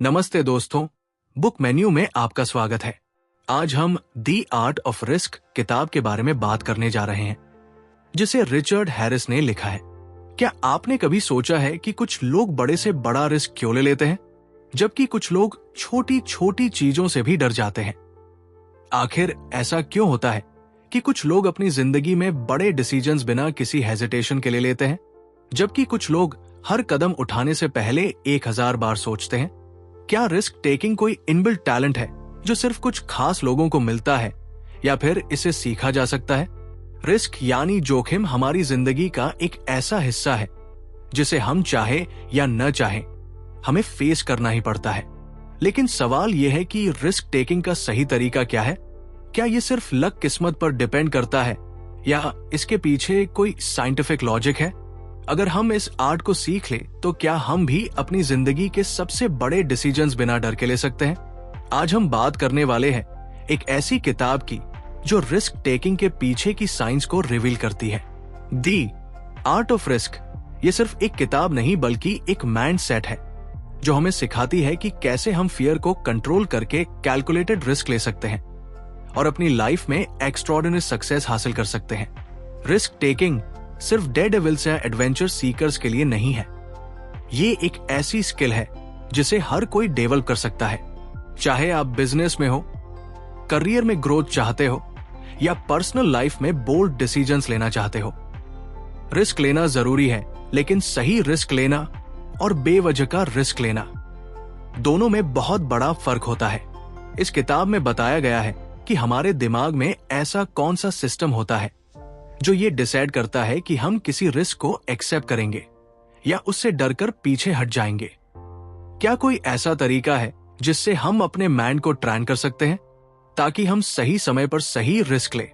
नमस्ते दोस्तों, book menu में आपका स्वागत है। आज हम दी आर्ट ऑफ रिस्क किताब के बारे में बात करने जा रहे हैं, जिसे रिचर्ड हैरिस ने लिखा है। क्या आपने कभी सोचा है कि कुछ लोग बड़े से बड़ा रिस्क क्यों ले लेते हैं, जबकि कुछ लोग छोटी छोटी चीजों से भी डर जाते हैं? आखिर ऐसा क्यों होता है कि कुछ लोग अपनी जिंदगी में बड़े डिसीजंस बिना किसी हेजिटेशन के ले लेते हैं, जबकि कुछ लोग हर कदम उठाने से पहले 1000 बार सोचते हैं? क्या रिस्क टेकिंग कोई इनबिल्ट टैलेंट है जो सिर्फ कुछ खास लोगों को मिलता है, या फिर इसे सीखा जा सकता है? रिस्क यानी जोखिम हमारी जिंदगी का एक ऐसा हिस्सा है जिसे हम चाहे या न चाहे हमें फेस करना ही पड़ता है। लेकिन सवाल यह है कि रिस्क टेकिंग का सही तरीका क्या है? क्या यह सिर्फ लक किस्मत पर डिपेंड करता है, या इसके पीछे कोई साइंटिफिक लॉजिक है? अगर हम इस आर्ट को सीख ले तो क्या हम भी अपनी जिंदगी के सबसे बड़े डिसीजंस बिना डर के ले सकते हैं? आज हम बात करने वाले हैं एक ऐसी किताब की जो रिस्क टेकिंग के पीछे की साइंस को रिवील करती है। दी आर्ट ऑफ रिस्क ये सिर्फ एक किताब नहीं, बल्कि एक माइंड सेट है जो हमें सिखाती है कि कैसे हम फियर को कंट्रोल करके कैलकुलेटेड रिस्क ले सकते हैं और अपनी लाइफ में एक्स्ट्राऑर्डिनरी सक्सेस हासिल कर सकते हैं। रिस्क टेकिंग सिर्फ डेयरडेविल्स या एडवेंचर सीकर्स के लिए नहीं है। ये एक ऐसी स्किल है जिसे हर कोई डेवलप कर सकता है, चाहे आप बिजनेस में हो, करियर में ग्रोथ चाहते हो, या पर्सनल लाइफ में बोल्ड डिसीजंस लेना चाहते हो। रिस्क लेना जरूरी है, लेकिन सही रिस्क लेना और बेवजह का रिस्क लेना, दोनों में बहुत बड़ा फर्क होता है। इस किताब में बताया गया है कि हमारे दिमाग में ऐसा कौन सा सिस्टम होता है जो ये डिसाइड करता है कि हम किसी रिस्क को एक्सेप्ट करेंगे या उससे डरकर पीछे हट जाएंगे। क्या कोई ऐसा तरीका है जिससे हम अपने माइंड को ट्रेन कर सकते हैं ताकि हम सही समय पर सही रिस्क लें?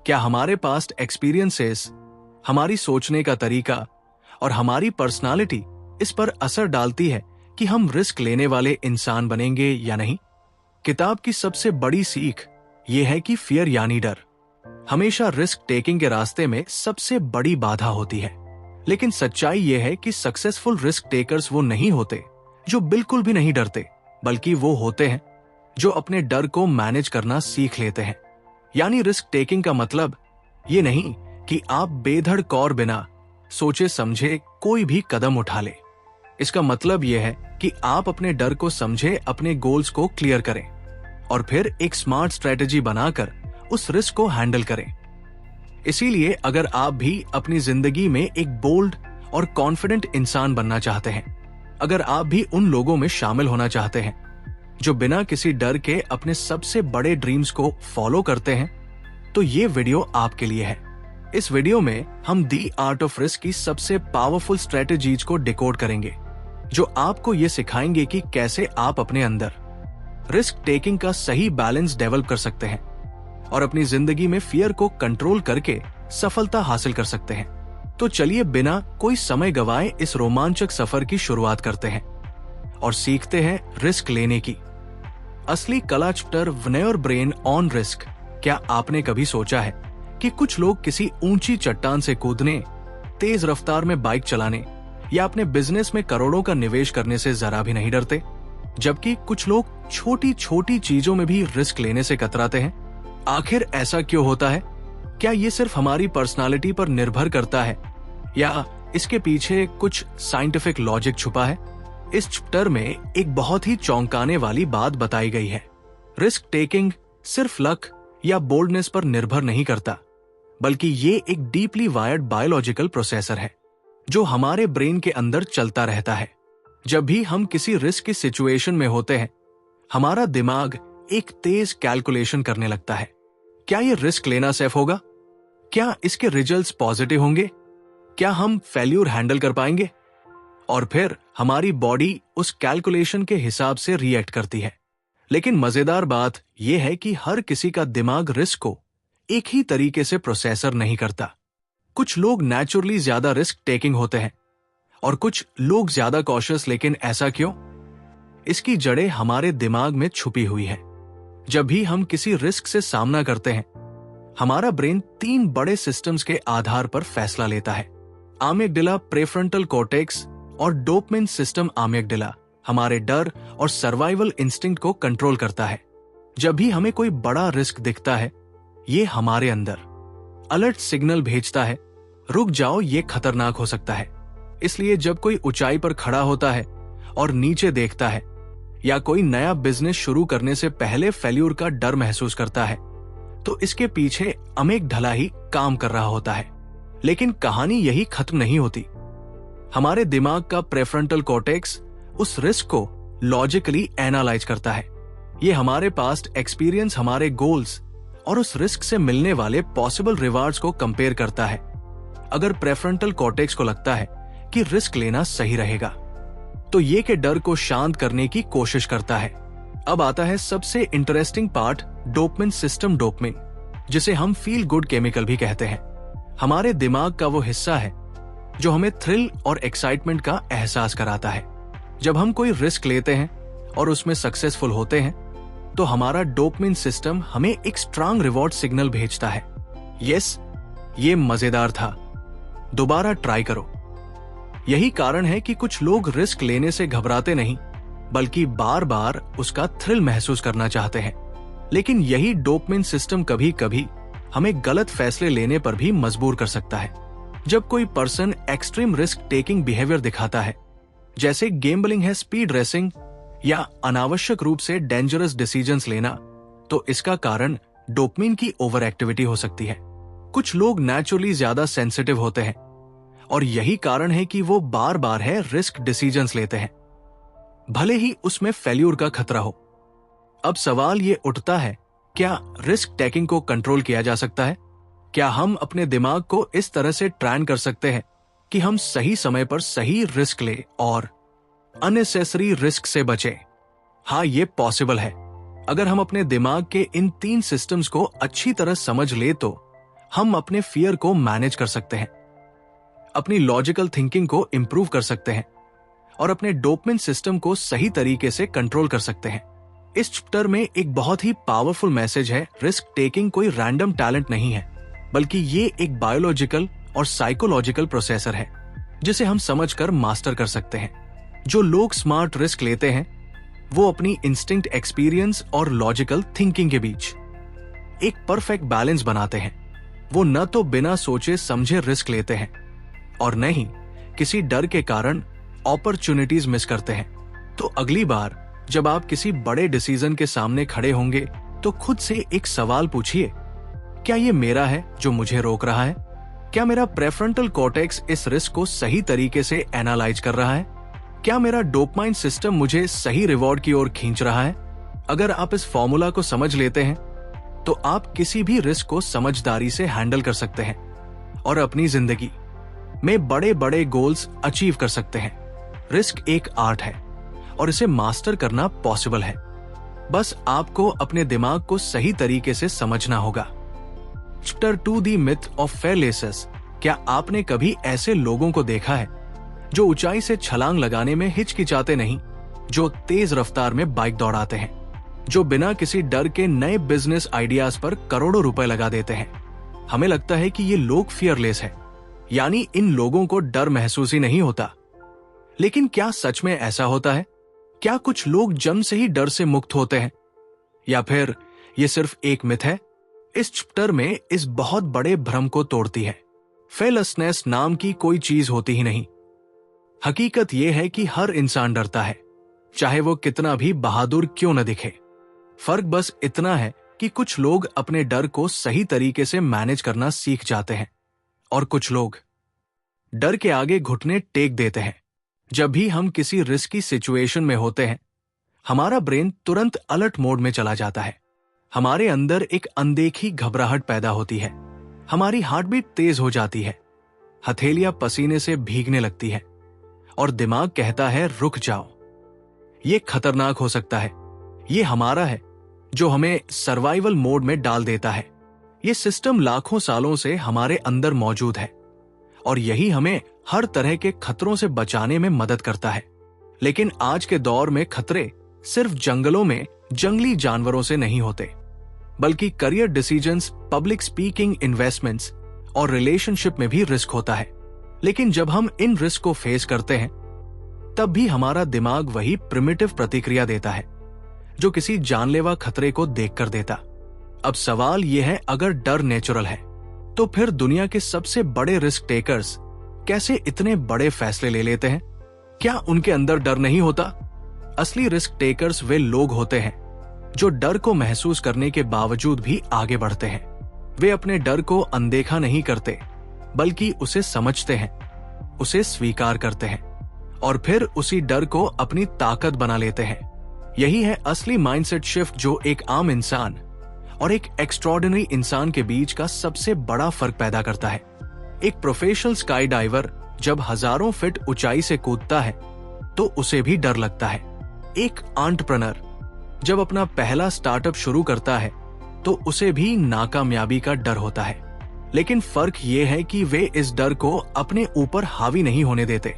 क्या हमारे पास्ट एक्सपीरियंसेस, हमारी सोचने का तरीका और हमारी पर्सनालिटी इस पर असर डालती है कि हम रिस्क लेने वाले इंसान बनेंगे या नहीं? किताब की सबसे बड़ी सीख यह है कि फियर यानी डर हमेशा रिस्क टेकिंग के रास्ते में सबसे बड़ी बाधा होती है। लेकिन सच्चाई यह है कि सक्सेसफुल रिस्क टेकर्स वो नहीं होते जो बिल्कुल भी नहीं डरते, बल्कि वो होते हैं जो अपने डर को मैनेज करना सीख लेते हैं। यानी रिस्क टेकिंग का मतलब ये नहीं कि आप बेधड़क और बिना सोचे समझे कोई भी कदम उठा ले। इसका मतलब यह है कि आप अपने डर को समझे, अपने गोल्स को क्लियर करें और फिर एक स्मार्ट स्ट्रेटेजी बनाकर उस रिस्क को हैंडल करें। इसीलिए अगर आप भी अपनी जिंदगी में एक बोल्ड और कॉन्फिडेंट इंसान बनना चाहते हैं, अगर आप भी उन लोगों में शामिल होना चाहते हैं जो बिना किसी डर के अपने सबसे बड़े ड्रीम्स को फॉलो करते हैं, तो ये वीडियो आपके लिए है। इस वीडियो में हम दी आर्ट ऑफ रिस्क की सबसे पावरफुल स्ट्रेटेजीज को डिकोड करेंगे, जो आपको ये सिखाएंगे कि कैसे आप अपने अंदर रिस्क टेकिंग का सही बैलेंस डेवलप कर सकते हैं और अपनी जिंदगी में फियर को कंट्रोल करके सफलता हासिल कर सकते हैं। तो चलिए बिना कोई समय गवाए इस रोमांचक सफर की शुरुआत करते हैं और सीखते हैं रिस्क लेने की असली कला। Chapter one your brain on risk. क्या आपने कभी सोचा है कि कुछ लोग किसी ऊंची चट्टान से कूदने, तेज रफ्तार में बाइक चलाने या अपने बिजनेस में करोड़ों का निवेश करने से जरा भी नहीं डरते, जबकि कुछ लोग छोटी छोटी चीजों में भी रिस्क लेने से कतराते हैं? आखिर ऐसा क्यों होता है? क्या ये सिर्फ हमारी पर्सनालिटी पर निर्भर करता है, या इसके पीछे कुछ साइंटिफिक लॉजिक छुपा है? इस चैप्टर में एक बहुत ही चौंकाने वाली बात बताई गई है। रिस्क टेकिंग सिर्फ लक या बोल्डनेस पर निर्भर नहीं करता, बल्कि ये एक डीपली वायर्ड बायोलॉजिकल प्रोसेसर है जो हमारे ब्रेन के अंदर चलता रहता है। जब भी हम किसी रिस्क की सिचुएशन में होते हैं, हमारा दिमाग एक तेज कैलकुलेशन करने लगता है। क्या ये रिस्क लेना सेफ होगा? क्या इसके रिजल्ट्स पॉजिटिव होंगे? क्या हम फेल्यूर हैंडल कर पाएंगे? और फिर हमारी बॉडी उस कैलकुलेशन के हिसाब से रिएक्ट करती है। लेकिन मजेदार बात यह है कि हर किसी का दिमाग रिस्क को एक ही तरीके से प्रोसेसर नहीं करता। कुछ लोग नेचुरली ज्यादा रिस्क टेकिंग होते हैं और कुछ लोग ज्यादा कॉशियस। लेकिन ऐसा क्यों? इसकी जड़ें हमारे दिमाग में छुपी हुई है। जब भी हम किसी रिस्क से सामना करते हैं, हमारा ब्रेन 3 बड़े सिस्टम्स के आधार पर फैसला लेता है। आमिगडाला, प्रेफ्रंटल कॉर्टेक्स और डोपामिन सिस्टम। आमिगडाला हमारे डर और सर्वाइवल इंस्टिंक्ट को कंट्रोल करता है। जब भी हमें कोई बड़ा रिस्क दिखता है, ये हमारे अंदर अलर्ट सिग्नल भेजता है, रुक जाओ, ये खतरनाक हो सकता है। इसलिए जब कोई ऊंचाई पर खड़ा होता है और नीचे देखता है, या कोई नया बिजनेस शुरू करने से पहले फेल्यूर का डर महसूस करता है, तो इसके पीछे अमेगडला ही काम कर रहा होता है। लेकिन कहानी यही खत्म नहीं होती। हमारे दिमाग का प्रेफ्रंटल कॉर्टेक्स उस रिस्क को लॉजिकली एनालाइज करता है। ये हमारे पास्ट एक्सपीरियंस, हमारे गोल्स और उस रिस्क से मिलने वाले पॉसिबल रिवार्ड्स को कंपेयर करता है। अगर प्रेफ्रंटल कॉर्टेक्स को लगता है कि रिस्क लेना सही रहेगा, तो ये के डर को शांत करने की कोशिश करता है। अब आता है सबसे interesting part, dopamine system. Dopamine, जिसे हम फील गुड केमिकल भी कहते हैं, हमारे दिमाग का वो हिस्सा है जो हमें थ्रिल और एक्साइटमेंट का एहसास कराता है। जब हम कोई रिस्क लेते हैं और उसमें सक्सेसफुल होते हैं, तो हमारा डोपामिन सिस्टम हमें एक स्ट्रांग रिवॉर्ड सिग्नल भेजता है। यस, ये मजेदार था, दोबारा ट्राई करो। यही कारण है कि कुछ लोग रिस्क लेने से घबराते नहीं, बल्कि बार बार उसका थ्रिल महसूस करना चाहते हैं। लेकिन यही डोपामिन सिस्टम कभी कभी हमें गलत फैसले लेने पर भी मजबूर कर सकता है। जब कोई person extreme risk taking behaviour दिखाता है, जैसे गैम्बलिंग है, स्पीड रेसिंग या अनावश्यक रूप से डेंजरस डिसीजंस लेना, तो इसका कारण डोपामिन की ओवर एक्टिविटी हो सकती है। कुछ लोग नेचुरली ज्यादा सेंसिटिव होते हैं और यही कारण है कि वो बार बार है रिस्क डिसीजंस लेते हैं, भले ही उसमें फेल्यूर का खतरा हो। अब सवाल ये उठता है, क्या रिस्क टेकिंग को कंट्रोल किया जा सकता है? क्या हम अपने दिमाग को इस तरह से ट्रेन कर सकते हैं कि हम सही समय पर सही रिस्क ले और अननेसेसरी रिस्क से बचें? हाँ, ये पॉसिबल है। अगर हम अपने दिमाग के इन 3 सिस्टम्स को अच्छी तरह समझ ले, तो हम अपने फियर को मैनेज कर सकते हैं, अपनी लॉजिकल थिंकिंग को इंप्रूव कर सकते हैं और अपने डोपामिन सिस्टम को सही तरीके से कंट्रोल कर सकते हैं। इस चैप्टर में एक बहुत ही पावरफुल मैसेज है, रिस्क टेकिंग कोई रैंडम टैलेंट नहीं है, बल्कि ये एक बायोलॉजिकल और साइकोलॉजिकल प्रोसेसर है, जिसे हम समझकर मास्टर कर सकते हैं। जो लोग स्मार्ट रिस्क लेते हैं, वो अपनी इंस्टिंक्ट, एक्सपीरियंस और लॉजिकल थिंकिंग के बीच एक परफेक्ट बैलेंस बनाते हैं। वो न तो बिना सोचे समझे रिस्क लेते हैं और न ही किसी डर के कारण अपॉर्चुनिटीज मिस करते हैं। तो अगली बार जब आप किसी बड़े डिसीजन के सामने खड़े होंगे, तो खुद से एक सवाल पूछिए, क्या ये मेरा है जो मुझे रोक रहा है? क्या मेरा प्रेफ्रंटल कॉर्टेक्स इस रिस्क को सही तरीके से एनालाइज कर रहा है? क्या मेरा डोपामाइन सिस्टम मुझे सही रिवॉर्ड की ओर खींच रहा है? अगर आप इस फॉर्मूला को समझ लेते हैं, तो आप किसी भी रिस्क को समझदारी से हैंडल कर सकते हैं और अपनी जिंदगी में बड़े बड़े गोल्स अचीव कर सकते हैं। रिस्क एक आर्ट है और इसे मास्टर करना पॉसिबल है। बस आपको अपने दिमाग को सही तरीके से समझना होगा। Chapter 2, the myth of fearlessness. क्या आपने कभी ऐसे लोगों को देखा है जो ऊंचाई से छलांग लगाने में हिचकिचाते नहीं, जो तेज रफ्तार में बाइक दौड़ाते हैं, जो बिना किसी डर के नए बिजनेस आइडियाज पर करोड़ों रुपए लगा देते हैं? हमें लगता है कि ये लोग फियरलेस हैं, यानी इन लोगों को डर महसूस ही नहीं होता। लेकिन क्या सच में ऐसा होता है? क्या कुछ लोग जन्म से ही डर से मुक्त होते हैं, या फिर ये सिर्फ एक मिथ है? इस चैप्टर में इस बहुत बड़े भ्रम को तोड़ती है। फेयरलेसनेस नाम की कोई चीज होती ही नहीं। हकीकत यह है कि हर इंसान डरता है, चाहे वो कितना भी बहादुर क्यों न दिखे। फर्क बस इतना है कि कुछ लोग अपने डर को सही तरीके से मैनेज करना सीख जाते हैं और कुछ लोग डर के आगे घुटने टेक देते हैं। जब भी हम किसी रिस्की सिचुएशन में होते हैं, हमारा ब्रेन तुरंत अलर्ट मोड में चला जाता है। हमारे अंदर एक अनदेखी घबराहट पैदा होती है, हमारी हार्ट बीट तेज हो जाती है, हथेलियां पसीने से भीगने लगती है और दिमाग कहता है रुक जाओ, ये खतरनाक हो सकता है। ये हमारा है जो हमें सर्वाइवल मोड में डाल देता है। ये सिस्टम लाखों सालों से हमारे अंदर मौजूद है और यही हमें हर तरह के खतरों से बचाने में मदद करता है। लेकिन आज के दौर में खतरे सिर्फ जंगलों में जंगली जानवरों से नहीं होते, बल्कि career decisions, public speaking, investments और रिलेशनशिप में भी रिस्क होता है। लेकिन जब हम इन रिस्क को फेस करते हैं, तब भी हमारा दिमाग वही प्रिमिटिव प्रतिक्रिया देता है जो किसी जानलेवा खतरे को देखकर देता। अब सवाल यह है, अगर डर नेचुरल है तो फिर दुनिया के सबसे बड़े रिस्क टेकर्स कैसे इतने बड़े फैसले ले लेते हैं? क्या उनके अंदर डर नहीं होता? असली रिस्क टेकर्स वे लोग होते हैं जो डर को महसूस करने के बावजूद भी आगे बढ़ते हैं। वे अपने डर को अनदेखा नहीं करते, बल्कि उसे समझते हैं, उसे स्वीकार करते हैं और फिर उसी डर को अपनी ताकत बना लेते हैं। यही है असली माइंडसेट शिफ्ट जो एक आम इंसान और एक एक्स्ट्रॉर्डिनरी इंसान के बीच का सबसे बड़ा फर्क पैदा करता है। एक प्रोफेशनल स्काई डाइवर जब हजारों फीट ऊंचाई से कूदता है तो उसे भी डर लगता है। एक एंटरप्रेन्योर जब अपना पहला स्टार्टअप शुरू करता है तो उसे भी नाकामयाबी का डर होता है, लेकिन फर्क ये है कि वे इस डर को अपने ऊपर हावी नहीं होने देते।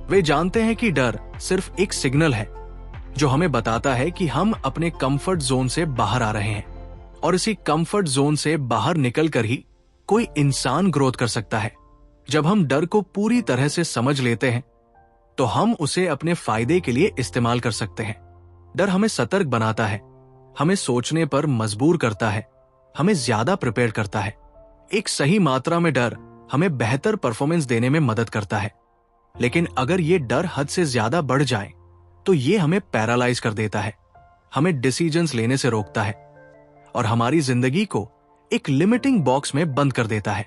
वे जानते हैं कि डर सिर्फ एक सिग्नल है जो हमें बताता है कि हम अपने कंफर्ट जोन से बाहर आ रहे हैं, और इसी कंफर्ट जोन से बाहर निकलकर ही कोई इंसान ग्रोथ कर सकता है। जब हम डर को पूरी तरह से समझ लेते हैं तो हम उसे अपने फायदे के लिए इस्तेमाल कर सकते हैं। डर हमें सतर्क बनाता है, हमें सोचने पर मजबूर करता है, हमें ज्यादा प्रिपेयर करता है। एक सही मात्रा में डर हमें बेहतर परफॉर्मेंस देने में मदद करता है, लेकिन अगर ये डर हद से ज्यादा बढ़ जाए तो ये हमें पैरालाइज कर देता है, हमें डिसीजंस लेने से रोकता है और हमारी जिंदगी को एक लिमिटिंग बॉक्स में बंद कर देता है।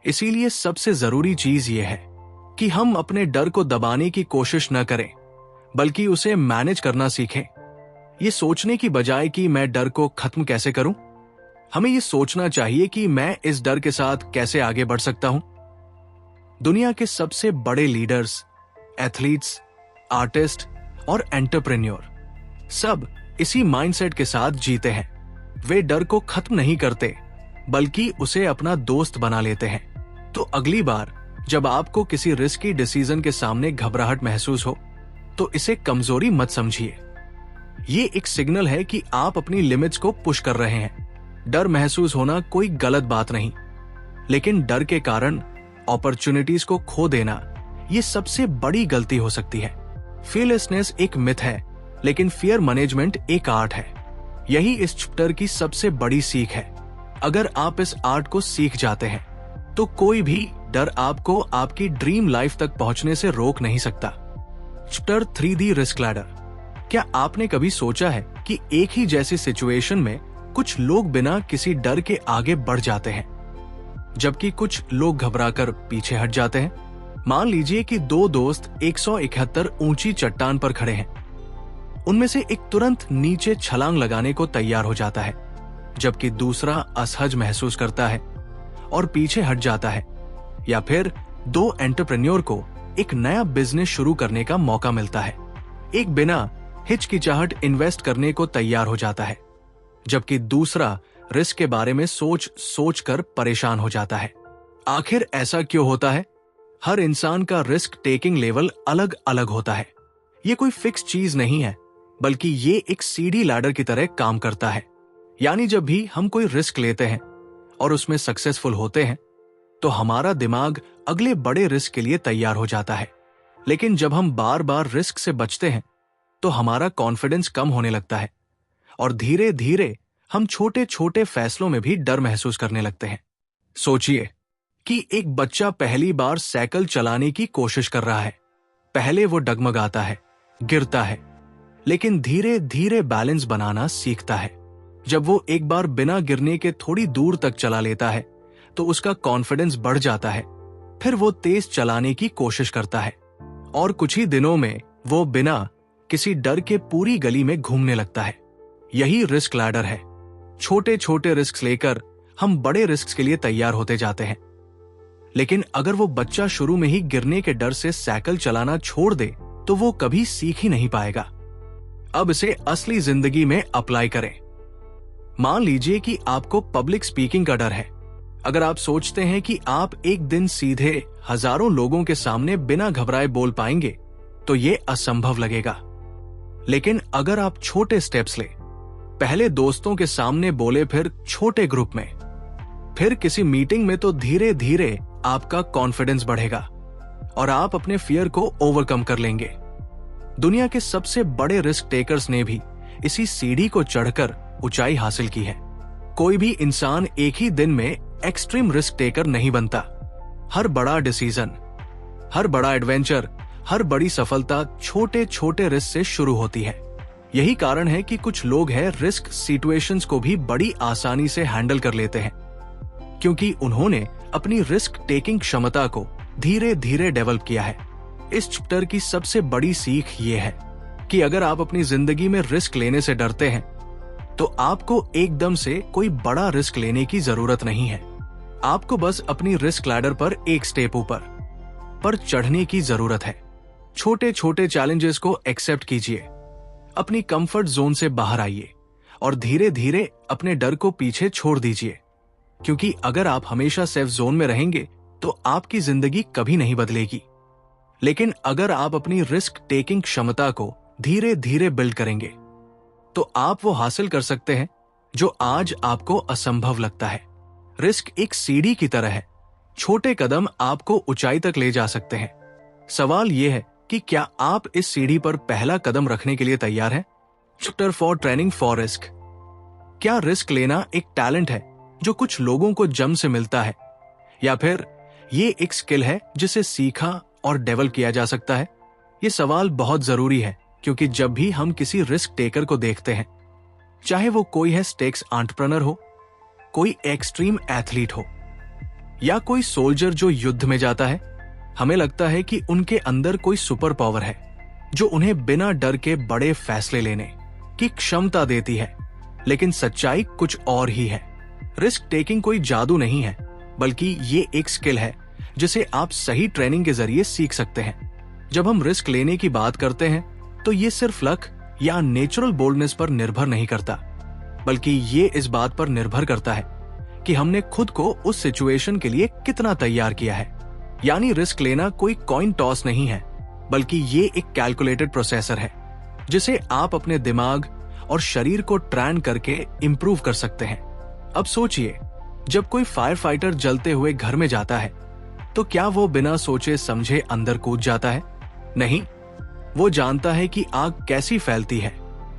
इसीलिए सबसे जरूरी चीज ये है कि हम अपने डर को दबाने की कोशिश न करें, बल्कि उसे मैनेज करना सीखें। ये सोचने की बजाय कि मैं डर को खत्म कैसे करूं, हमें ये सोचना चाहिए कि मैं इस डर के साथ कैसे आगे बढ़ सकता हूं। दुनिया के सबसे बड़े लीडर्स, एथलीट्स, आर्टिस्ट और एंटरप्रेन्योर सब इसी माइंडसेट के साथ जीते हैं। वे डर को खत्म नहीं करते, बल्कि उसे अपना दोस्त बना लेते हैं। तो अगली बार जब आपको किसी रिस्की डिसीजन के सामने घबराहट महसूस हो तो इसे कमजोरी मत समझिए। ये एक सिग्नल है कि आप अपनी लिमिट्स को पुश कर रहे हैं। डर महसूस होना कोई गलत बात नहीं, लेकिन डर के कारण अपॉर्चुनिटीज को खो देना ये सबसे बड़ी गलती हो सकती है। फियरलेसनेस एक मिथ है, लेकिन फियर मैनेजमेंट एक आर्ट है। यही इस चैप्टर की सबसे बड़ी सीख है। अगर आप इस आर्ट को सीख जाते हैं तो कोई भी डर आपको आपकी ड्रीम लाइफ तक पहुंचने से रोक नहीं सकता। Chapter 3D risk ladder. क्या आपने कभी सोचा है कि एक ही जैसी सिचुएशन में कुछ लोग बिना किसी डर के आगे बढ़ जाते हैं, जबकि कुछ लोग घबराकर पीछे हट जाते हैं? मान लीजिए कि दो दोस्त 171 ऊंची चट्टान पर खड़े हैं। उनमें से एक तुरंत नीचे छलांग लगाने को तैयार हो जाता है, जबकि दूसरा असहज महसूस करता है और पीछे हट जाता है। या फिर दो एंटरप्रेन्योर को एक नया बिजनेस शुरू करने का मौका मिलता है। एक बिना हिचकिचाहट इन्वेस्ट करने को तैयार हो जाता है, जबकि दूसरा रिस्क के बारे में सोच कर परेशान हो जाता है। आखिर ऐसा क्यों होता है? हर इंसान का रिस्क टेकिंग लेवल अलग अलग होता है। ये कोई फिक्स चीज नहीं है, बल्कि ये एक सीढ़ी लैडर की तरह काम करता है। यानी जब भी हम कोई रिस्क लेते हैं और उसमें सक्सेसफुल होते हैं तो हमारा दिमाग अगले बड़े रिस्क के लिए तैयार हो जाता है। लेकिन जब हम बार बार रिस्क से बचते हैं तो हमारा कॉन्फिडेंस कम होने लगता है और धीरे धीरे हम छोटे छोटे फैसलों में भी डर महसूस करने लगते हैं। सोचिए कि एक बच्चा पहली बार साइकिल चलाने की कोशिश कर रहा है। पहले वो डगमगाता है, गिरता है, लेकिन धीरे धीरे बैलेंस बनाना सीखता है। जब वो एक बार बिना गिरने के थोड़ी दूर तक चला लेता है तो उसका कॉन्फिडेंस बढ़ जाता है। फिर वो तेज चलाने की कोशिश करता है और कुछ ही दिनों में वो बिना किसी डर के पूरी गली में घूमने लगता है। यही रिस्क लैडर है। छोटे छोटे रिस्क लेकर हम बड़े रिस्क के लिए तैयार होते जाते हैं। लेकिन अगर वो बच्चा शुरू में ही गिरने के डर से साइकिल चलाना छोड़ दे तो वो कभी सीख ही नहीं पाएगा। अब इसे असली जिंदगी में अप्लाई करें। मान लीजिए कि आपको पब्लिक स्पीकिंग का डर है। अगर आप सोचते हैं कि आप एक दिन सीधे हजारों लोगों के सामने बिना घबराए बोल पाएंगे तो ये असंभव लगेगा। लेकिन अगर आप छोटे स्टेप्स ले, पहले दोस्तों के सामने बोले, फिर छोटे ग्रुप में, फिर किसी मीटिंग में, तो धीरे धीरे आपका कॉन्फिडेंस बढ़ेगा और आप अपने फियर को ओवरकम कर लेंगे। दुनिया के सबसे बड़े रिस्क टेकर्स ने भी इसी सीढ़ी को चढ़कर ऊंचाई हासिल की है। कोई भी इंसान एक ही दिन में एक्सट्रीम रिस्क टेकर नहीं बनता। हर बड़ा डिसीजन, हर बड़ा एडवेंचर, हर बड़ी सफलता छोटे छोटे रिस्क से शुरू होती है। यही कारण है कि कुछ लोग हैं रिस्क सिचुएशंस को भी बड़ी आसानी से हैंडल कर लेते हैं, क्योंकि उन्होंने अपनी रिस्क टेकिंग क्षमता को धीरे धीरे डेवलप किया है। इस चैप्टर की सबसे बड़ी सीख ये है कि अगर आप अपनी जिंदगी में रिस्क लेने से डरते हैं तो आपको एकदम से कोई बड़ा रिस्क लेने की जरूरत नहीं है। आपको बस अपनी रिस्क लैडर पर एक स्टेप ऊपर पर चढ़ने की जरूरत है। छोटे छोटे चैलेंजेस को एक्सेप्ट कीजिए, अपनी कंफर्ट जोन से बाहर आइए और धीरे धीरे अपने डर को पीछे छोड़ दीजिए, क्योंकि अगर आप हमेशा सेफ जोन में रहेंगे तो आपकी जिंदगी कभी नहीं बदलेगी। लेकिन अगर आप अपनी रिस्क टेकिंग क्षमता को धीरे धीरे बिल्ड करेंगे तो आप वो हासिल कर सकते हैं जो आज आपको असंभव लगता है। रिस्क एक सीढ़ी की तरह है, छोटे कदम आपको ऊंचाई तक ले जा सकते हैं। सवाल यह है कि क्या आप इस सीढ़ी पर पहला कदम रखने के लिए तैयार हैं? Chapter 4 training for risk. क्या रिस्क लेना एक टैलेंट है जो कुछ लोगों को जन्म से मिलता है, या फिर ये एक स्किल है जिसे सीखा और डेवलप किया जा सकता है? ये सवाल बहुत जरूरी है, क्योंकि जब भी हम किसी रिस्क टेकर को देखते हैं, चाहे वो कोई है स्टेक्स एंटरप्रेन्योर हो, कोई एक्सट्रीम एथलीट हो, या कोई सोल्जर जो युद्ध में जाता है, हमें लगता है कि उनके अंदर कोई सुपर पावर है जो उन्हें बिना डर के बड़े फैसले लेने की क्षमता देती है। लेकिन सच्चाई कुछ और ही है। रिस्क टेकिंग कोई जादू नहीं है, बल्कि ये एक स्किल है जिसे आप सही ट्रेनिंग के जरिए सीख सकते हैं। जब हम रिस्क लेने की बात करते हैं तो ये सिर्फ लक या नेचुरल बोल्डनेस पर निर्भर नहीं करता, बल्कि ये इस बात पर निर्भर करता है कि हमने खुद को उस सिचुएशन के लिए कितना तैयार किया है। यानी रिस्क लेना कोई कॉइन टॉस नहीं है, बल्कि ये एक कैलकुलेटेड प्रोसेसर है जिसे आप अपने दिमाग और शरीर को ट्रेन करके इंप्रूव कर सकते हैं। अब सोचिए, जब कोई फायर फाइटर जलते हुए घर में जाता है तो क्या वो बिना सोचे समझे अंदर कूद जाता है? नहीं, वो जानता है कि आग कैसी फैलती है।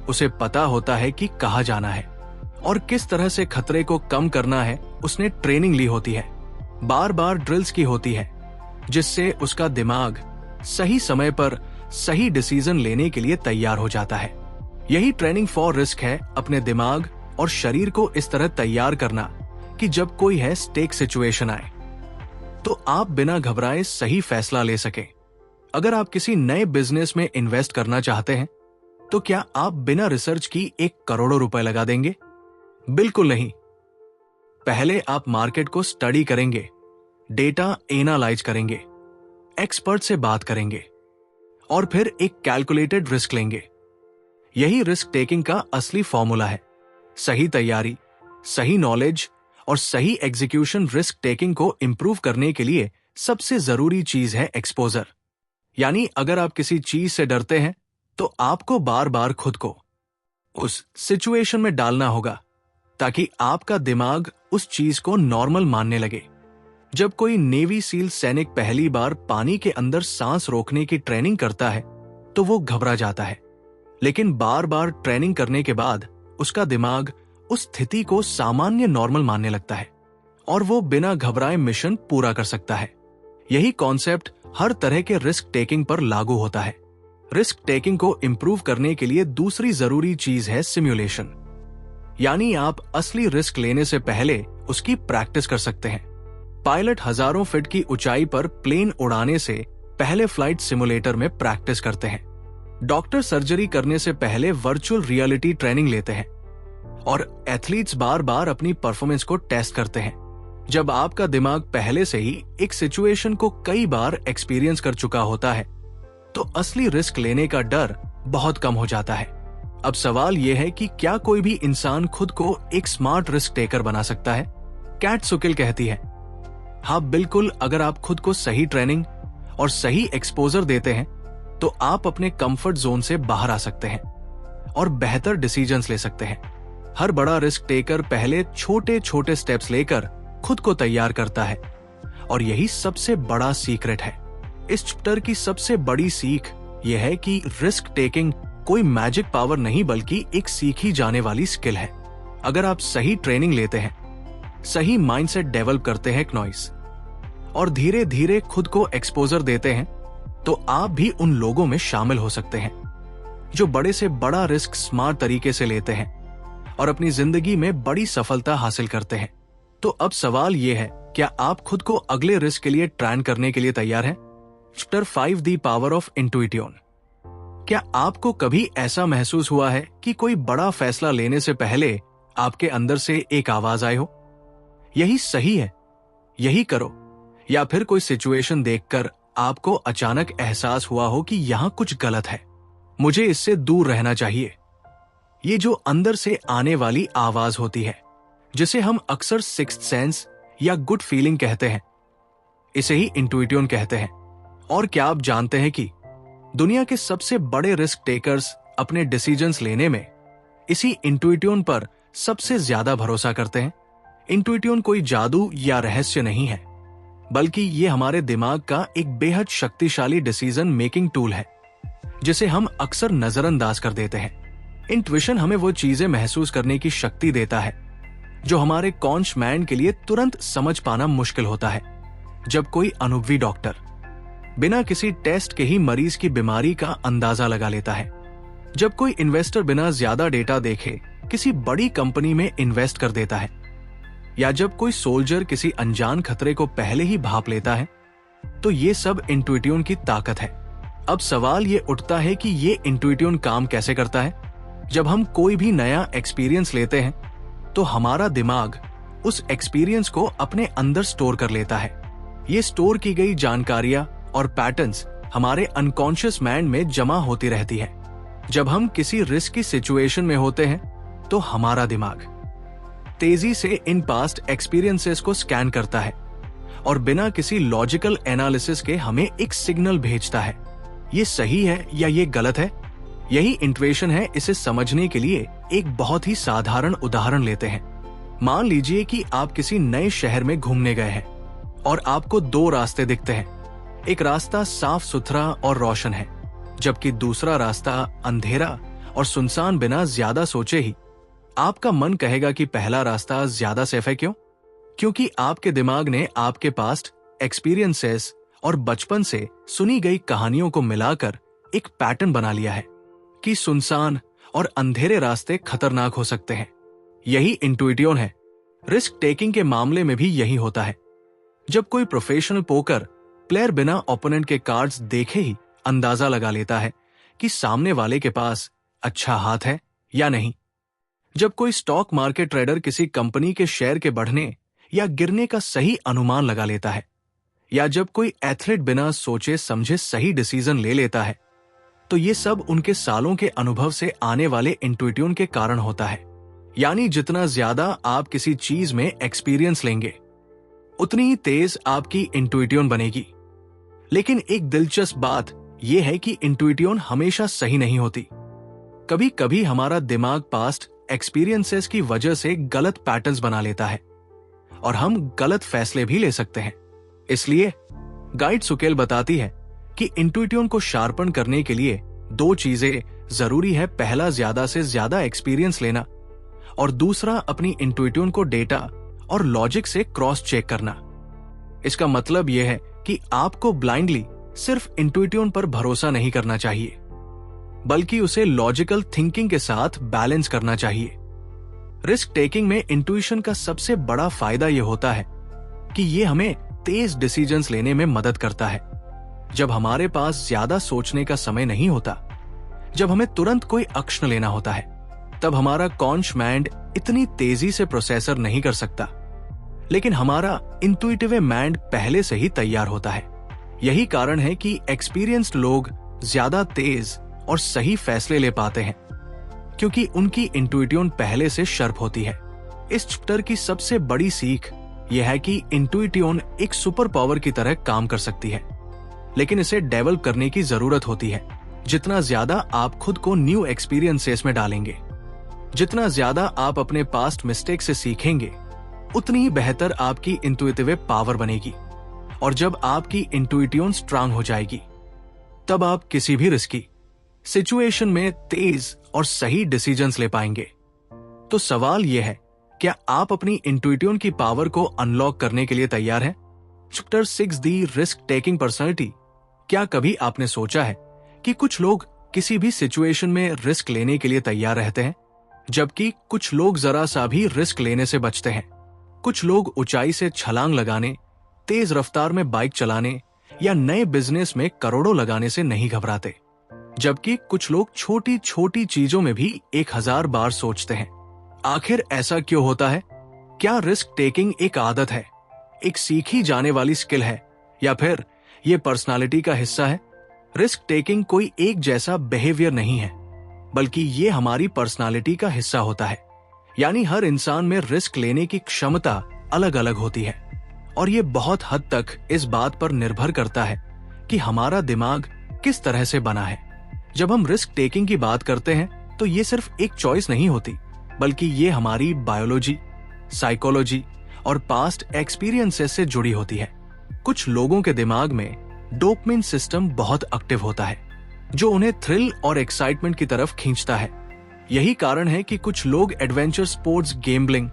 उसे पता होता है कि कहाँ जाना है और किस तरह से खतरे को कम करना है। उसने ट्रेनिंग ली होती है, बार बार ड्रिल्स की होती है, जिससे उसका दिमाग सही समय पर सही डिसीजन लेने के लिए तैयार हो जाता है। यही ट्रेनिंग फॉर रिस्क है, अपने दिमाग और शरीर को इस तरह तैयार करना कि जब कोई है स्टेक सिचुएशन आए तो आप बिना घबराए सही फैसला ले सके। अगर आप किसी नए बिजनेस में इन्वेस्ट करना चाहते हैं तो क्या आप बिना रिसर्च की 1 करोड़ रुपए लगा देंगे? बिल्कुल नहीं। पहले आप मार्केट को स्टडी करेंगे, डेटा एनालाइज करेंगे, एक्सपर्ट से बात करेंगे और फिर एक कैलकुलेटेड रिस्क लेंगे। यही रिस्क टेकिंग का असली फॉर्मूला है। सही तैयारी, सही नॉलेज और सही एग्जीक्यूशन रिस्क टेकिंग को इंप्रूव करने के लिए सबसे जरूरी चीज है एक्सपोजर। यानी अगर आप किसी चीज से डरते हैं तो आपको बार बार खुद को उस सिचुएशन में डालना होगा ताकि आपका दिमाग उस चीज को नॉर्मल मानने लगे। जब कोई नेवी सील सैनिक पहली बार पानी के अंदर सांस रोकने की ट्रेनिंग करता है तो वो घबरा जाता है, लेकिन बार बार ट्रेनिंग करने के बाद उसका दिमाग उस स्थिति को सामान्य नॉर्मल मानने लगता है और वो बिना घबराए मिशन पूरा कर सकता है। यही कॉन्सेप्ट हर तरह के रिस्क टेकिंग पर लागू होता है। रिस्क टेकिंग को इंप्रूव करने के लिए दूसरी जरूरी चीज है सिमुलेशन। यानी आप असली रिस्क लेने से पहले उसकी प्रैक्टिस कर सकते हैं। पायलट हजारों फीट की ऊंचाई पर प्लेन उड़ाने से पहले फ्लाइट सिमुलेटर में प्रैक्टिस करते हैं। डॉक्टर सर्जरी करने से पहले वर्चुअल रियलिटी ट्रेनिंग लेते हैं और एथलीट्स बार बार अपनी परफॉर्मेंस को टेस्ट करते हैं। जब आपका दिमाग पहले से ही एक सिचुएशन को कई बार एक्सपीरियंस कर चुका होता है तो असली रिस्क लेने का डर बहुत कम हो जाता है। अब सवाल यह है कि क्या कोई भी इंसान खुद को एक स्मार्ट रिस्क टेकर बना सकता है? कैट सुकिल कहती है, हाँ बिल्कुल। अगर आप खुद को सही ट्रेनिंग और सही एक्सपोजर देते हैं तो आप अपने कंफर्ट जोन से बाहर आ सकते हैं और बेहतर डिसीजंस ले सकते हैं। हर बड़ा रिस्क टेकर पहले छोटे छोटे स्टेप्स लेकर खुद को तैयार करता है और यही सबसे बड़ा सीक्रेट है। इस चैप्टर की सबसे बड़ी सीख यह है कि रिस्क टेकिंग कोई मैजिक पावर नहीं बल्कि एक सीखी जाने वाली स्किल है। अगर आप सही ट्रेनिंग लेते हैं, सही माइंडसेट डेवलप करते हैं नॉइस और धीरे धीरे खुद को एक्सपोजर देते हैं, तो आप भी उन लोगों में शामिल हो सकते हैं जो बड़े से बड़ा रिस्क स्मार्ट तरीके से लेते हैं और अपनी जिंदगी में बड़ी सफलता हासिल करते हैं। तो अब सवाल यह है, क्या आप खुद को अगले रिस्क के लिए ट्रेन करने के लिए तैयार हैं? Chapter 5 the power of intuition. क्या आपको कभी ऐसा महसूस हुआ है कि कोई बड़ा फैसला लेने से पहले आपके अंदर से एक आवाज आई हो, यही सही है, यही करो, या फिर कोई सिचुएशन देखकर आपको अचानक एहसास हुआ हो कि यहां कुछ गलत है, मुझे इससे दूर रहना चाहिए? ये जो अंदर से आने वाली आवाज होती है, जिसे हम अक्सर सिक्स्थ सेंस या गुड फीलिंग कहते हैं, इसे ही इंट्यूइशन कहते हैं। और क्या आप जानते हैं कि दुनिया के सबसे बड़े रिस्क टेकर्स अपने डिसीजंस लेने में इसी इंट्यूइशन पर सबसे ज्यादा भरोसा करते हैं? इंट्यूइशन कोई जादू या रहस्य नहीं है, बल्कि ये हमारे दिमाग का एक बेहद शक्तिशाली डिसीजन मेकिंग टूल है जिसे हम अक्सर नजरअंदाज कर देते हैं। इंट्यूइशन हमें वो चीजें महसूस करने की शक्ति देता है जो हमारे कॉन्शियस माइंड के लिए तुरंत समझ पाना मुश्किल होता है। जब कोई अनुभवी डॉक्टर बिना किसी टेस्ट के ही मरीज की बीमारी का अंदाजा लगा लेता है, जब कोई इन्वेस्टर बिना ज्यादा डेटा देखे किसी बड़ी कंपनी में इन्वेस्ट कर देता है, या जब कोई सोल्जर किसी अनजान खतरे को पहले ही भांप लेता है, तो ये सब इंट्यूइशन की ताकत है। अब सवाल ये उठता है कि ये इंट्यूइशन काम कैसे करता है? जब हम कोई भी नया एक्सपीरियंस लेते हैं, तो हमारा दिमाग उस एक्सपीरियंस को अपने अंदर स्टोर कर लेता है। ये स्टोर की गई जानकारियां और पैटर्न्स हमारे अनकॉन्शियस माइंड में जमा होती रहती है। जब हम किसी रिस्क की सिचुएशन में होते हैं, तो हमारा दिमाग तेजी से इन पास्ट एक्सपीरियंसेस को स्कैन करता है और बिना किसी लॉजिकल एनालिसिस के हमें एक सिग्नल भेजता है, ये सही है या ये गलत है। यही इंट्यूइशन है। इसे समझने के लिए एक बहुत ही साधारण उदाहरण लेते हैं। मान लीजिए कि आप किसी नए शहर में घूमने गए हैं और आपको दो रास्ते दिखते हैं। एक रास्ता साफ सुथरा और रोशन है, जबकि दूसरा रास्ता अंधेरा और सुनसान। बिना ज्यादा सोचे ही आपका मन कहेगा कि पहला रास्ता ज्यादा सेफ है। क्यों? क्योंकि आपके दिमाग ने आपके पास्ट एक्सपीरियंसेस और बचपन से सुनी गई कहानियों को मिलाकर एक पैटर्न बना लिया है कि सुनसान और अंधेरे रास्ते खतरनाक हो सकते हैं। यही इंट्यूइशन है। रिस्क टेकिंग के मामले में भी यही होता है। जब कोई प्रोफेशनल पोकर प्लेयर बिना ओपोनेंट के कार्ड्स देखे ही अंदाजा लगा लेता है कि सामने वाले के पास अच्छा हाथ है या नहीं। जब कोई स्टॉक मार्केट ट्रेडर किसी कंपनी के शेयर के बढ़ने या गिरने का सही अनुमान लगा लेता है, या जब कोई एथलीट बिना सोचे समझे सही डिसीजन ले लेता है, तो ये सब उनके सालों के अनुभव से आने वाले इंट्यूइशन के कारण होता है। यानी जितना ज्यादा आप किसी चीज में एक्सपीरियंस लेंगे, उतनी ही तेज आपकी इंट्यूइशन बनेगी। लेकिन एक दिलचस्प बात यह है कि इंट्यूइशन हमेशा सही नहीं होती। कभी कभी हमारा दिमाग पास्ट एक्सपीरियंसेस की वजह से गलत पैटर्न्स बना लेता है और हम गलत फैसले भी ले सकते हैं। इसलिए गाइड सुकेल बताती है कि इंट्यूइशन को शार्पन करने के लिए दो चीजें जरूरी है। पहला, ज्यादा से ज्यादा एक्सपीरियंस लेना, और दूसरा, अपनी इंट्यूइशन को डेटा और लॉजिक से क्रॉस चेक करना। इसका मतलब यह है कि आपको ब्लाइंडली सिर्फ इंट्यूइशन पर भरोसा नहीं करना चाहिए, बल्कि उसे लॉजिकल थिंकिंग के साथ बैलेंस करना चाहिए। रिस्क टेकिंग में इंट्यूइशन का सबसे बड़ा फायदा यह होता है कि यह हमें तेज डिसीजंस लेने में मदद करता है। जब हमारे पास ज्यादा सोचने का समय नहीं होता, जब हमें तुरंत कोई एक्शन लेना होता है, तब हमारा कॉन्शियस माइंड इतनी तेजी से प्रोसेसर नहीं कर सकता, लेकिन हमारा इंट्यूइटिव माइंड पहले से ही तैयार होता है। यही कारण है कि एक्सपीरियंस्ड लोग ज्यादा तेज और सही फैसले ले पाते हैं, क्योंकि उनकी इंट्यूइशन पहले से शार्प होती है। इस चैप्टर की सबसे बड़ी सीख यह है कि इंट्यूइशन एक सुपर पावर की तरह काम कर सकती है, लेकिन इसे डेवलप करने की जरूरत होती है। जितना ज्यादा आप खुद को न्यू एक्सपीरियंसेस में डालेंगे, जितना ज्यादा आप अपने पास्ट मिस्टेक से सीखेंगे, उतनी ही बेहतर आपकी इंट्यूइटिव पावर बनेगी। और जब आपकी इंट्यूइशन स्ट्रांग हो जाएगी, तब आप किसी भी रिस्की सिचुएशन में तेज और सही डिसीजंस ले पाएंगे। तो सवाल यह है, क्या आप अपनी इंट्यूशन की पावर को अनलॉक करने के लिए तैयार हैं? Chapter 6 the risk taking personality. क्या कभी आपने सोचा है कि कुछ लोग किसी भी सिचुएशन में रिस्क लेने के लिए तैयार रहते हैं, जबकि कुछ लोग जरा सा भी रिस्क लेने से बचते हैं? कुछ लोग ऊंचाई से छलांग लगाने, तेज रफ्तार में बाइक चलाने या नए बिजनेस में करोड़ों लगाने से नहीं घबराते, जबकि कुछ लोग छोटी छोटी चीजों में भी 1000 बार सोचते हैं। आखिर ऐसा क्यों होता है? क्या रिस्क टेकिंग एक आदत है, एक सीखी जाने वाली स्किल है, या फिर यह पर्सनालिटी का हिस्सा है? रिस्क टेकिंग कोई एक जैसा बिहेवियर नहीं है, बल्कि ये हमारी पर्सनालिटी का हिस्सा होता है। यानी हर इंसान में रिस्क लेने की क्षमता अलग अलग होती है, और ये बहुत हद तक इस बात पर निर्भर करता है कि हमारा दिमाग किस तरह से बना है। जब हम रिस्क टेकिंग की बात करते हैं तो ये सिर्फ एक चॉइस नहीं होती, बल्कि ये हमारी बायोलॉजी, साइकोलॉजी और पास्ट एक्सपीरियंसेस से जुड़ी होती है। कुछ लोगों के दिमाग में डोपामिन सिस्टम बहुत एक्टिव होता है, जो उन्हें थ्रिल और एक्साइटमेंट की तरफ खींचता है। यही कारण है कि कुछ लोग एडवेंचर स्पोर्ट्स, गैम्बलिंग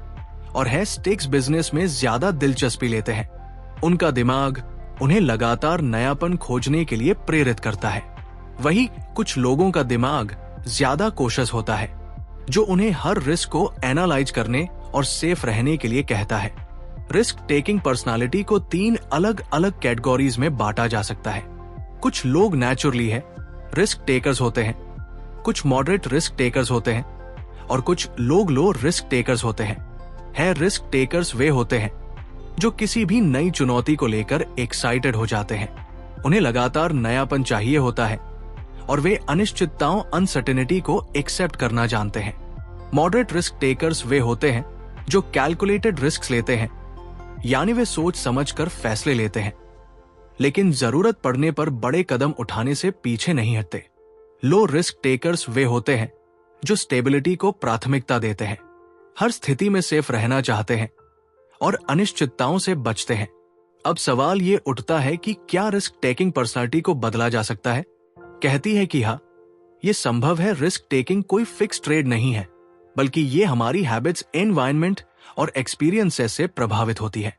और है स्टेक्स बिजनेस में ज्यादा दिलचस्पी लेते हैं। उनका दिमाग उन्हें लगातार नयापन खोजने के लिए प्रेरित करता है। वही कुछ लोगों का दिमाग ज्यादा कॉशियस होता है, जो उन्हें हर रिस्क को एनालाइज करने और सेफ रहने के लिए कहता है। रिस्क टेकिंग पर्सनालिटी को 3 अलग अलग कैटेगरीज में बांटा जा सकता है। कुछ लोग नेचुरली है रिस्क टेकर्स होते हैं, कुछ मॉडरेट रिस्क टेकर्स होते हैं, और कुछ लोग लो रिस्क टेकर्स होते हैं। रिस्क टेकर्स वे होते हैं जो किसी भी नई चुनौती को लेकर एक्साइटेड हो जाते हैं। उन्हें लगातार नयापन चाहिए होता है और वे अनिश्चितताओं, अनसर्टेनिटी को एक्सेप्ट करना जानते हैं। मॉडरेट रिस्क टेकर्स वे होते हैं जो कैलकुलेटेड रिस्क लेते हैं, यानी वे सोच समझकर फैसले लेते हैं, लेकिन जरूरत पड़ने पर बड़े कदम उठाने से पीछे नहीं हटते। लो रिस्क टेकर्स वे होते हैं जो स्टेबिलिटी को प्राथमिकता देते हैं, हर स्थिति में सेफ रहना चाहते हैं और अनिश्चितताओं से बचते हैं। अब सवाल ये उठता है कि क्या रिस्क टेकिंग पर्सनालिटी को बदला जा सकता है? कहती है कि हाँ, ये संभव है। रिस्क टेकिंग कोई फिक्स ट्रेड नहीं है, बल्कि ये हमारी हैबिट्स, एनवायरनमेंट और एक्सपीरियंसेस से प्रभावित होती है।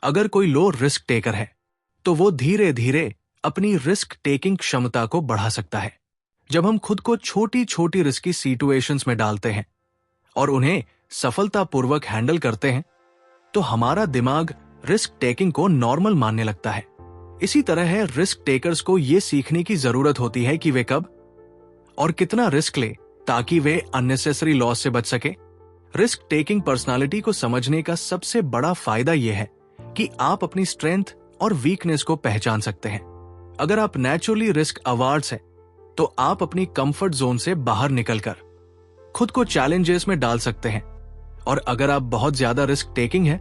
अगर कोई लो रिस्क टेकर है तो वो धीरे धीरे अपनी रिस्क टेकिंग क्षमता को बढ़ा सकता है। जब हम खुद को छोटी छोटी रिस्की सिचुएशंस में डालते हैं और उन्हें सफलतापूर्वक हैंडल करते हैं, तो हमारा दिमाग रिस्क टेकिंग को नॉर्मल मानने लगता है। इसी तरह है रिस्क टेकर्स को यह सीखने की जरूरत होती है कि वे कब और कितना रिस्क ले ताकि वे अननेसेसरी लॉस से बच सके। रिस्क टेकिंग पर्सनालिटी को समझने का सबसे बड़ा फायदा यह है कि आप अपनी स्ट्रेंथ और वीकनेस को पहचान सकते हैं। अगर आप नेचुरली रिस्क अवार्ड्स हैं, तो आप अपनी कंफर्ट जोन से बाहर निकलकर खुद को चैलेंजेस में डाल सकते हैं, और अगर आप बहुत ज्यादा रिस्क टेकिंग है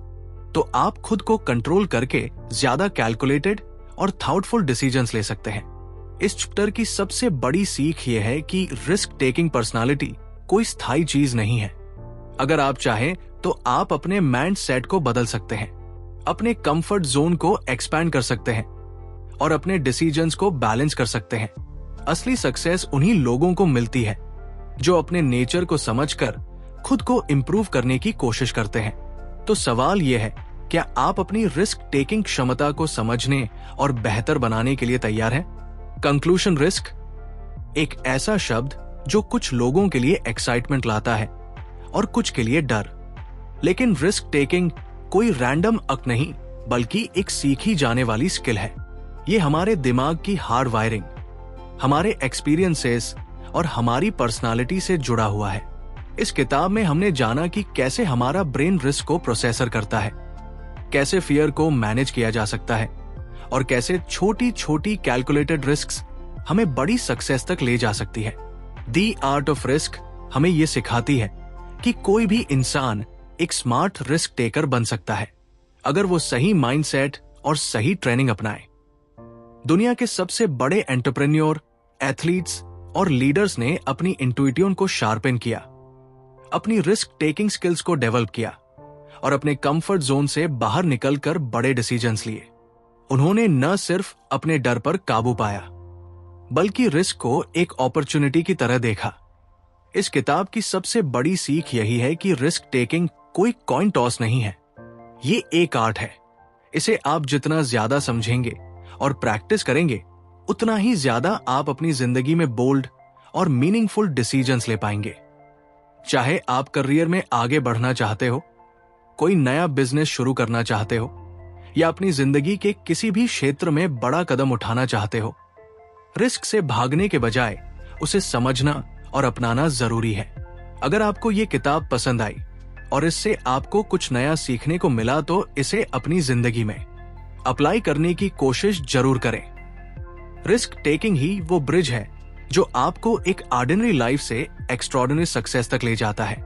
तो आप खुद को कंट्रोल करके ज्यादा कैलकुलेटेड और थॉटफुल डिसीजंस ले सकते हैं। इस चैप्टर की सबसे बड़ी सीख यह है कि रिस्क टेकिंग पर्सनालिटी कोई स्थायी चीज नहीं है। अगर आप चाहें तो आप अपने माइंड सेट को बदल सकते हैं, अपने कंफर्ट जोन को एक्सपैंड कर सकते हैं और अपने डिसीजंस को बैलेंस कर सकते हैं। असली सक्सेस उन्हीं लोगों को मिलती है जो अपने नेचर को समझकर खुद को इंप्रूव करने की कोशिश करते हैं। तो सवाल यह है, क्या आप अपनी रिस्क टेकिंग क्षमता को समझने और बेहतर बनाने के लिए तैयार हैं? कंक्लूजन, रिस्क एक ऐसा शब्द जो कुछ लोगों के लिए एक्साइटमेंट लाता है और कुछ के लिए डर, लेकिन रिस्क टेकिंग कोई रैंडम एक्ट नहीं, बल्कि एक सीखी जाने वाली स्किल है। ये हमारे दिमाग की हार्ड वायरिंग, हमारे एक्सपीरियंसेस और हमारी पर्सनालिटी से जुड़ा हुआ है। इस किताब में हमने जाना कि कैसे हमारा ब्रेन रिस्क को प्रोसेसर करता है, कैसे फियर को मैनेज किया जा सकता है और कैसे छोटी छोटी कैलकुलेटेड रिस्क्स हमें बड़ी सक्सेस तक ले जा सकती है। दी आर्ट ऑफ रिस्क हमें यह सिखाती है कि कोई भी इंसान एक स्मार्ट रिस्क टेकर बन सकता है, अगर वो सही माइंडसेट और सही ट्रेनिंग अपनाए। दुनिया के सबसे बड़े एंटरप्रेन्योर, एथलीट्स और लीडर्स ने अपनी इंट्यूशन को शार्पन किया, अपनी रिस्क टेकिंग स्किल्स को डेवलप किया और अपने कंफर्ट जोन से बाहर निकलकर बड़े डिसीजंस लिए। उन्होंने न सिर्फ अपने डर पर काबू पाया, बल्कि रिस्क को एक अपॉर्चुनिटी की तरह देखा। इस किताब की सबसे बड़ी सीख यही है कि रिस्क टेकिंग कोई कॉइन टॉस नहीं है, ये एक आर्ट है। इसे आप जितना ज्यादा समझेंगे और प्रैक्टिस करेंगे, उतना ही ज्यादा आप अपनी जिंदगी में बोल्ड और मीनिंगफुल डिसीजंस ले पाएंगे। चाहे आप करियर में आगे बढ़ना चाहते हो, कोई नया बिजनेस शुरू करना चाहते हो, या अपनी जिंदगी के किसी भी क्षेत्र में बड़ा कदम उठाना चाहते हो, रिस्क से भागने के बजाय उसे समझना और अपनाना जरूरी है। अगर आपको ये किताब पसंद आई और इससे आपको कुछ नया सीखने को मिला तो इसे अपनी जिंदगी में अप्लाई करने की कोशिश जरूर करें। रिस्क टेकिंग ही वो ब्रिज है जो आपको एक ऑर्डिनरी लाइफ से एक्स्ट्राऑर्डिनरी सक्सेस तक ले जाता है।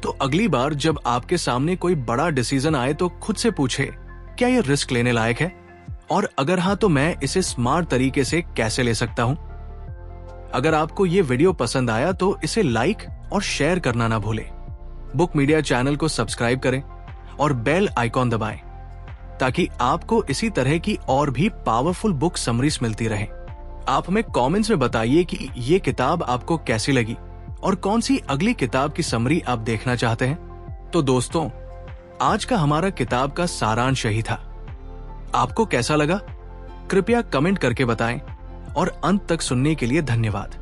तो अगली बार जब आपके सामने कोई बड़ा डिसीजन आए तो खुद से पूछे, क्या ये रिस्क लेने लायक है? और अगर हाँ तो मैं इसे स्मार्ट तरीके से कैसे ले सकता हूं? अगर आपको ये वीडियो पसंद आया तो इसे लाइक और शेयर करना ना भूलें। बुक मीडिया चैनल को सब्सक्राइब करें और बेल आइकॉन दबाएं ताकि आपको इसी तरह की और भी पावरफुल बुक समरीज मिलती रहे। आप हमें कमेंट्स में बताइए कि ये किताब आपको कैसी लगी और कौन सी अगली किताब की समरी आप देखना चाहते हैं। तो दोस्तों, आज का हमारा किताब का सारांश यही था। आपको कैसा लगा? कृपया कमेंट करके बताएं और अंत तक सुनने के लिए धन्यवाद।